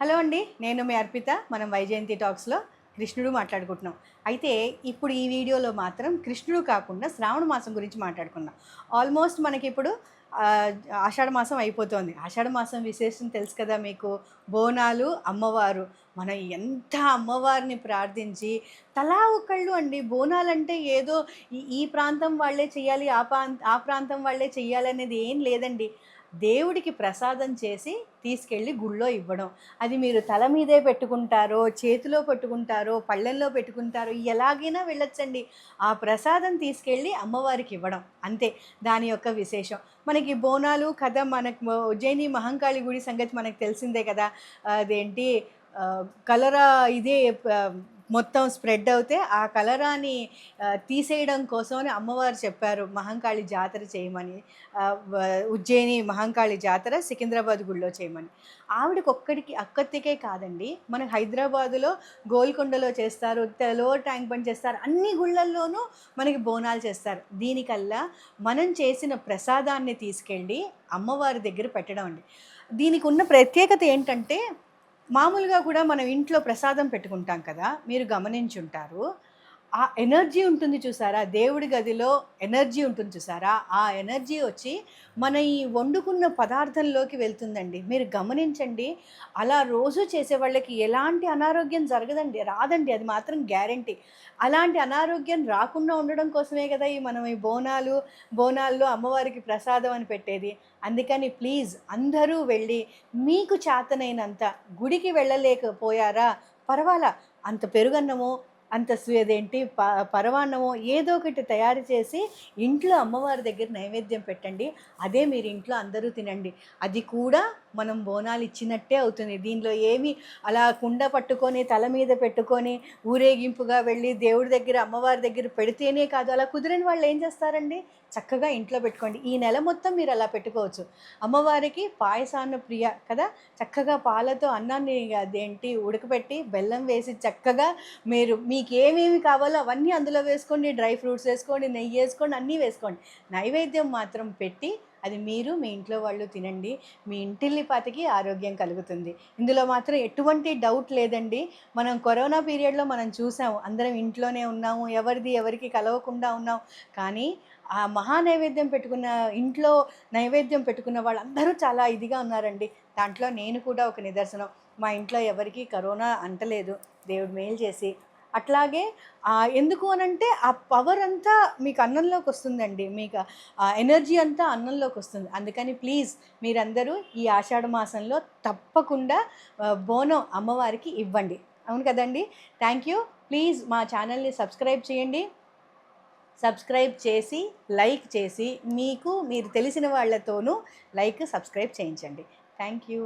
Hello అండి, నేను మీ అర్పిత. మనం వైజయంతి టాక్స్లో కృష్ణుడు మాట్లాడుకుంటున్నాం. అయితే ఇప్పుడు ఈ వీడియోలో మాత్రం కృష్ణుడు కాకుండా శ్రావణ మాసం గురించి మాట్లాడుకుందాం. ఆల్మోస్ట్ మనకిప్పుడు ఆషాఢ మాసం అయిపోతుంది. ఆషాఢ మాసం విశేషం తెలుసు కదా మీకు. బోనాలు, అమ్మవారు. మనం ఎంత అమ్మవారిని ప్రార్థించి తలా ఒకళ్ళు అండి. బోనాలంటే ఏదో ఈ ప్రాంతం వాళ్ళే చెయ్యాలి, ఆ ప్రాంతం వాళ్ళే చెయ్యాలనేది ఏం లేదండి. దేవుడికి ప్రసాదం చేసి తీసుకెళ్ళి గుళ్ళో ఇవ్వడం. అది మీరు తల మీదే పెట్టుకుంటారో, చేతిలో పెట్టుకుంటారో, పళ్ళెంలో పెట్టుకుంటారో, ఎలాగైనా వెళ్ళొచ్చండి. ఆ ప్రసాదం తీసుకెళ్ళి అమ్మవారికి ఇవ్వడం అంతే దాని యొక్క విశేషం. మనకి బోనాలు కథ, మనకు ఉజ్జయిని మహంకాళి గుడి సంగతి మనకు తెలిసిందే కదా. అదేంటి కలరా ఇదే మొత్తం స్ప్రెడ్ అవుతే ఆ కలరాని తీసేయడం కోసమని అమ్మవారు చెప్పారు మహంకాళి జాతర చేయమని. ఉజ్జయిని మహంకాళి జాతర సికింద్రాబాద్ గుడిలో చేయమని. ఆవిడకి ఒక్కతికే కాదండి, మన హైదరాబాదులో గోల్కొండలో చేస్తారు, లోవర్ ట్యాంక్ బండ్ చేస్తారు, అన్ని గుళ్ళల్లోనూ మనకి బోనాలు చేస్తారు. దీనికల్లా మనం చేసిన ప్రసాదాన్ని తీసుకెళ్ళి అమ్మవారి దగ్గర పెట్టడం అండి. దీనికి ఉన్న ప్రత్యేకత ఏంటంటే, మామూలుగా కూడా మనం ఇంట్లో ప్రసాదం పెట్టుకుంటాం కదా, మీరు గమనించుంటారు. ఆ ఎనర్జీ ఉంటుంది చూసారా, దేవుడి గదిలో ఎనర్జీ ఉంటుంది చూసారా, ఆ ఎనర్జీ వచ్చి మన ఈ వండుకున్న పదార్థంలోకి వెళ్తుందండి. మీరు గమనించండి. అలా రోజు చేసేవాళ్ళకి ఎలాంటి అనారోగ్యం జరగదండి, రాదండి, అది మాత్రం గ్యారంటీ. అలాంటి అనారోగ్యం రాకుండా ఉండడం కోసమే కదా మనం ఈ బోనాల్లో అమ్మవారికి ప్రసాదం అని పెట్టేది. అందుకని ప్లీజ్ అందరూ వెళ్ళి మీకు చేతనైనంత, గుడికి వెళ్ళలేకపోయారా పర్వాలా, అంత పెరుగన్నమో, అంత అదేంటి పరమాన్నమో ఏదో ఒకటి తయారు చేసి ఇంట్లో అమ్మవారి దగ్గర నైవేద్యం పెట్టండి. అదే మీరు ఇంట్లో అందరూ తినండి. అది కూడా మనం బోనాలు ఇచ్చినట్టే అవుతుంది. దీనిలో ఏమి అలా కుండ పట్టుకొని తల మీద పెట్టుకొని ఊరేగింపుగా వెళ్ళి దేవుడి దగ్గర అమ్మవారి దగ్గర పెడితేనే కాదు, అలా కుదిరని వాళ్ళు ఏం చేస్తారండి, చక్కగా ఇంట్లో పెట్టుకోండి. ఈ నెల మొత్తం మీరు అలా పెట్టుకోవచ్చు. అమ్మవారికి పాయసాన్న ప్రియ కదా, చక్కగా పాలతో అన్నాన్ని అదేంటి ఉడకపెట్టి బెల్లం వేసి చక్కగా మీకు ఏమేమి కావాలో అవన్నీ అందులో వేసుకోండి. డ్రై ఫ్రూట్స్ వేసుకోండి, నెయ్యి వేసుకోండి, అన్నీ వేసుకోండి. నైవేద్యం మాత్రం పెట్టి అది మీరు మీ ఇంట్లో వాళ్ళు తినండి. మీ ఇంటిల్లిపాతికి ఆరోగ్యం కలుగుతుంది. ఇందులో మాత్రం ఎటువంటి డౌట్ లేదండి. మనం కరోనా పీరియడ్లో మనం చూసాము, అందరం ఇంట్లోనే ఉన్నాము, ఎవరికి కలవకుండా ఉన్నాం. కానీ ఆ మహా నైవేద్యం పెట్టుకున్న ఇంట్లో నైవేద్యం పెట్టుకున్న వాళ్ళందరూ చాలా ఇదిగా ఉన్నారండి. దాంట్లో నేను కూడా ఒక నిదర్శనం. మా ఇంట్లో ఎవరికీ కరోనా అంటలేదు, దేవుడు మేలు చేసి. అట్లాగే ఎందుకు అనంటే ఆ పవర్ అంతా మీకు అన్నంలోకి వస్తుందండి, మీకు ఆ ఎనర్జీ అంతా అన్నంలోకి వస్తుంది. అందుకని ప్లీజ్ మీరందరూ ఈ ఆషాఢ మాసంలో తప్పకుండా బోనం అమ్మవారికి ఇవ్వండి. అవును కదండి. Thank you. ప్లీజ్ మా ఛానల్ని సబ్స్క్రైబ్ చేయండి. సబ్స్క్రైబ్ చేసి లైక్ చేసి మీరు తెలిసిన వాళ్ళతోనూ సబ్స్క్రైబ్ చేయించండి. Thank you.